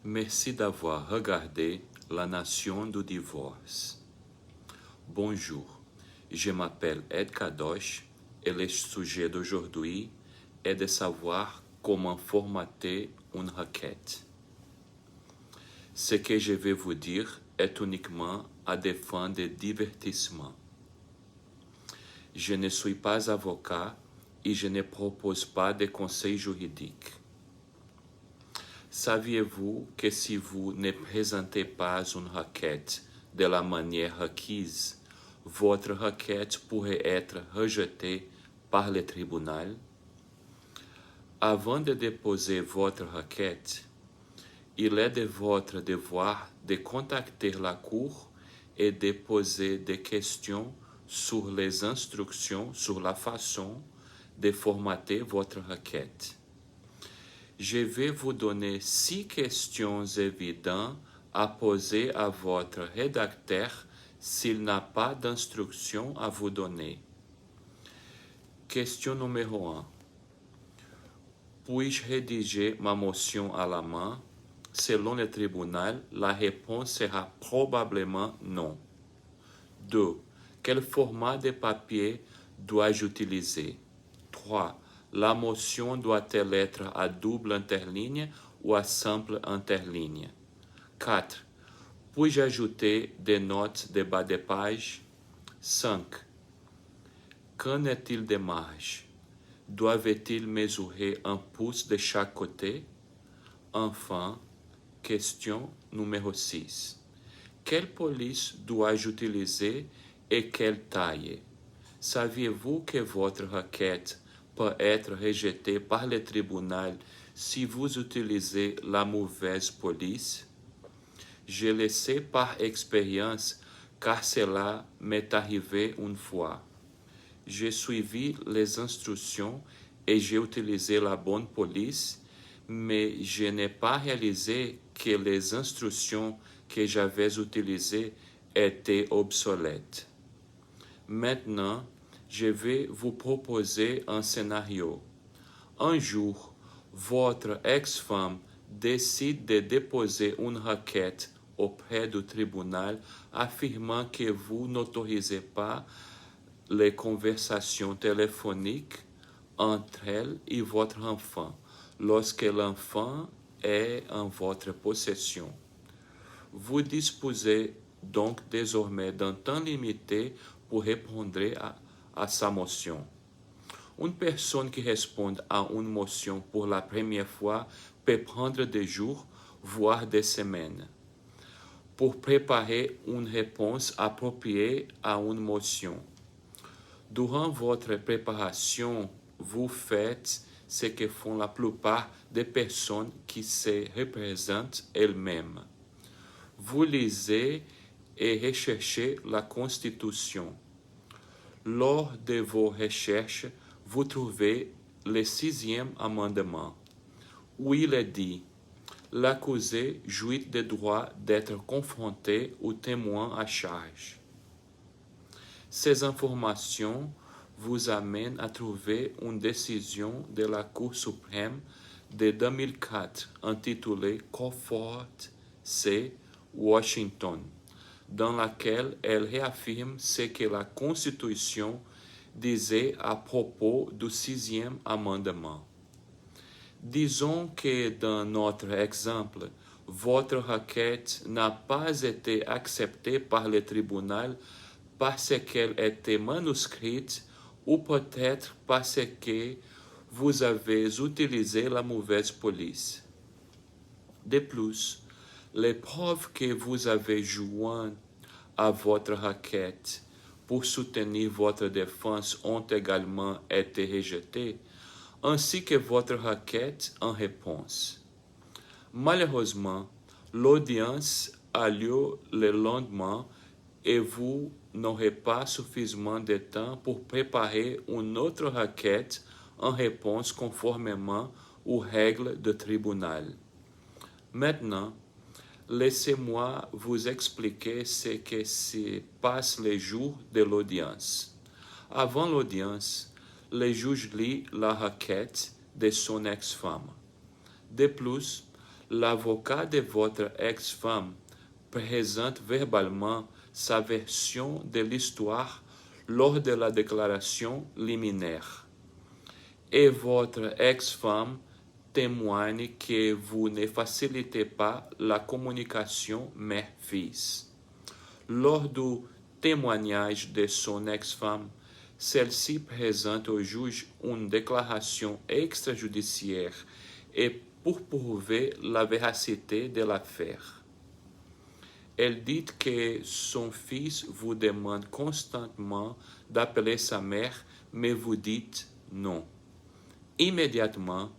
Merci d'avoir regardé La Nation du Divorce. Bonjour, je m'appelle Ed Kadosh et le sujet d'aujourd'hui est de savoir comment formater une requête. Ce que je vais vous dire est uniquement à des fins de divertissement. Je ne suis pas avocat et je ne propose pas de conseils juridiques. Saviez-vous que si vous ne présentez pas une requête de la manière requise, votre requête pourrait être rejetée par le tribunal? Avant de déposer votre requête, il est de votre devoir de contacter la Cour et de poser des questions sur les instructions, sur la façon de formater votre requête. Je vais vous donner 6 questions évidentes à poser à votre rédacteur s'il n'a pas d'instructions à vous donner. Question numéro 1. Puis-je rédiger ma motion à la main? Selon le tribunal, la réponse sera probablement non. 2. Quel format de papier dois-je utiliser? 3. La motion doit-elle être à double interligne ou à simple interligne? 4. Puis-je ajouter des notes de bas de page? 5. Qu'en est-il des marges? Doivent-ils mesurer un pouce de chaque côté? Enfin, question numéro 6. Quelle police dois-je utiliser et quelle taille? Saviez-vous que votre requête peut être rejetée par le tribunal si vous utilisez la mauvaise police? Je le sais par expérience car cela m'est arrivé une fois. J'ai suivi les instructions et j'ai utilisé la bonne police, mais je n'ai pas réalisé que les instructions que j'avais utilisées étaient obsolètes. Maintenant, je vais vous proposer un scénario. Un jour, votre ex-femme décide de déposer une requête auprès du tribunal affirmant que vous n'autorisez pas les conversations téléphoniques entre elle et votre enfant lorsque l'enfant est en votre possession. Vous disposez donc désormais d'un temps limité pour répondre à sa motion. Une personne qui répond à une motion pour la première fois peut prendre des jours, voire des semaines, pour préparer une réponse appropriée à une motion. Durant votre préparation, vous faites ce que font la plupart des personnes qui se représentent elles-mêmes. Vous lisez et recherchez la Constitution. Lors de vos recherches, vous trouvez le 6e amendement, où il est dit « L'accusé jouit du droit d'être confronté ou témoin à charge ». Ces informations vous amènent à trouver une décision de la Cour suprême de 2004 intitulée Crawford C. Washington, dans laquelle elle réaffirme ce que la Constitution disait à propos du 6e amendement. Disons que dans notre exemple, votre requête n'a pas été acceptée par le tribunal parce qu'elle était manuscrite ou peut-être parce que vous avez utilisé la mauvaise police. De plus, les preuves que vous avez jointes à votre requête pour soutenir votre défense ont également été rejetées, ainsi que votre requête en réponse. Malheureusement, l'audience a lieu le lendemain et vous n'aurez pas suffisamment de temps pour préparer une autre requête en réponse conformément aux règles du tribunal. Maintenant, laissez-moi vous expliquer ce que se passe les jours de l'audience. Avant l'audience, le juge lit la requête de son ex-femme. De plus, l'avocat de votre ex-femme présente verbalement sa version de l'histoire lors de la déclaration liminaire. Et votre ex-femme témoigne que vous ne facilitez pas la communication mère-fils. Lors du témoignage de son ex-femme, celle-ci présente au juge une déclaration extrajudiciaire et pour prouver la véracité de l'affaire. Elle dit que son fils vous demande constamment d'appeler sa mère, mais vous dites non. Immédiatement,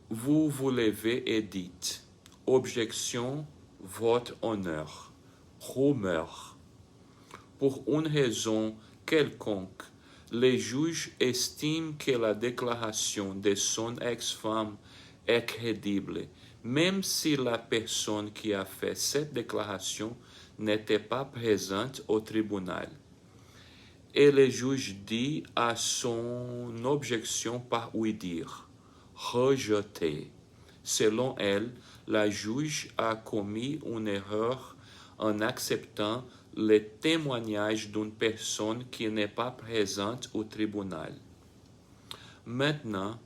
vous vous levez et dites « Objection, votre honneur, rumeur ». Pour une raison quelconque, le juge estime que la déclaration de son ex-femme est crédible, même si la personne qui a fait cette déclaration n'était pas présente au tribunal. Et le juge dit à son objection par oui-dire, rejetée. Selon elle, la juge a commis une erreur en acceptant le témoignage d'une personne qui n'est pas présente au tribunal. Maintenant,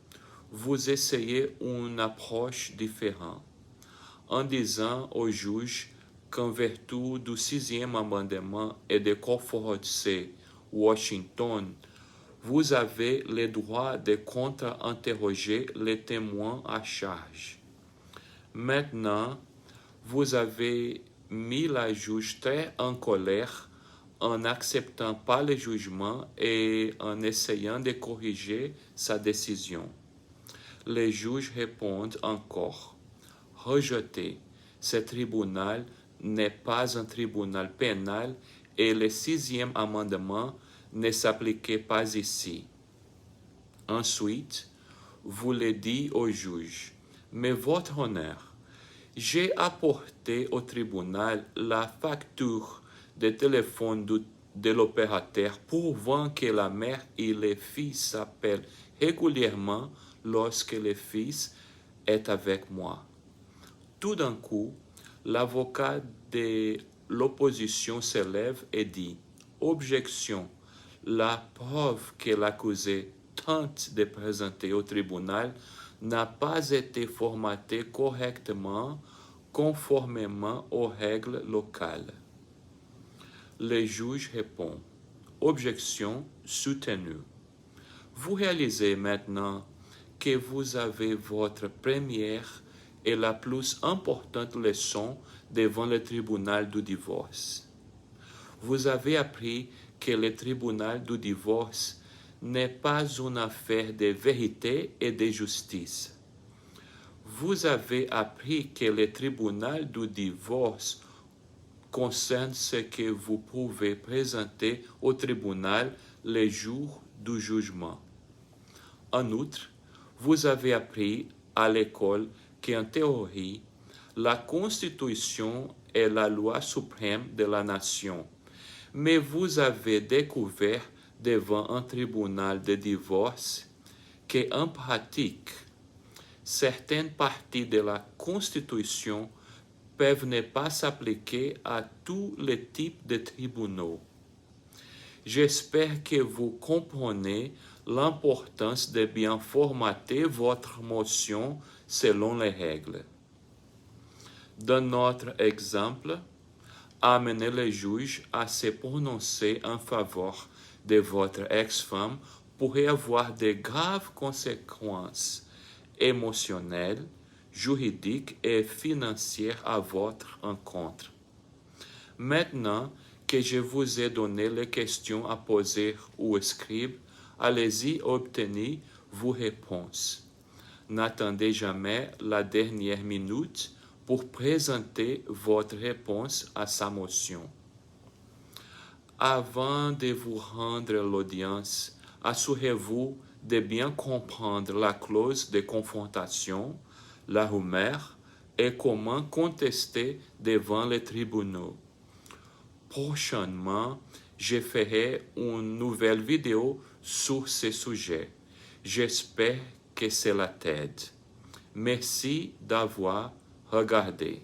vous essayez une approche différente en disant au juge qu'en vertu du 6e amendement et de Crawford C. Washington, vous avez le droit de contre-interroger les témoins à charge. Maintenant, vous avez mis la juge très en colère en n'acceptant pas le jugement et en essayant de corriger sa décision. Les juges répondent encore, rejeté, ce tribunal n'est pas un tribunal pénal et le 6e amendement ne s'appliquait pas ici. Ensuite, vous le dites au juge, mais votre honneur, j'ai apporté au tribunal la facture de téléphone de l'opérateur prouvant que la mère et le fils s'appellent régulièrement lorsque le fils est avec moi. Tout d'un coup, l'avocat de l'opposition se lève et dit « Objection, la preuve que l'accusé tente de présenter au tribunal n'a pas été formatée correctement conformément aux règles locales. » Le juge répond « Objection soutenue. » Vous réalisez maintenant que vous avez votre première et la plus importante leçon devant le tribunal du divorce. Vous avez appris que le tribunal du divorce n'est pas une affaire de vérité et de justice. Vous avez appris que le tribunal du divorce concerne ce que vous pouvez présenter au tribunal le jour du jugement. En outre, vous avez appris à l'école qu'en théorie, la Constitution est la loi suprême de la nation, mais vous avez découvert devant un tribunal de divorce qu'en pratique, certaines parties de la Constitution peuvent ne pas s'appliquer à tous les types de tribunaux. J'espère que vous comprenez l'importance de bien formater votre motion selon les règles. Dans notre exemple, amenez le juge à se prononcer en faveur de votre ex-femme pourrait avoir de graves conséquences émotionnelles, juridiques et financières à votre encontre. Maintenant que je vous ai donné les questions à poser au scribe, allez-y obtenir vos réponses. N'attendez jamais la dernière minute pour présenter votre réponse à sa motion. Avant de vous rendre l'audience, assurez-vous de bien comprendre la clause de confrontation, la rumeur et comment contester devant les tribunaux. Prochainement, je ferai une nouvelle vidéo sur ce sujet. J'espère que cela t'aide. Merci d'avoir Regardez.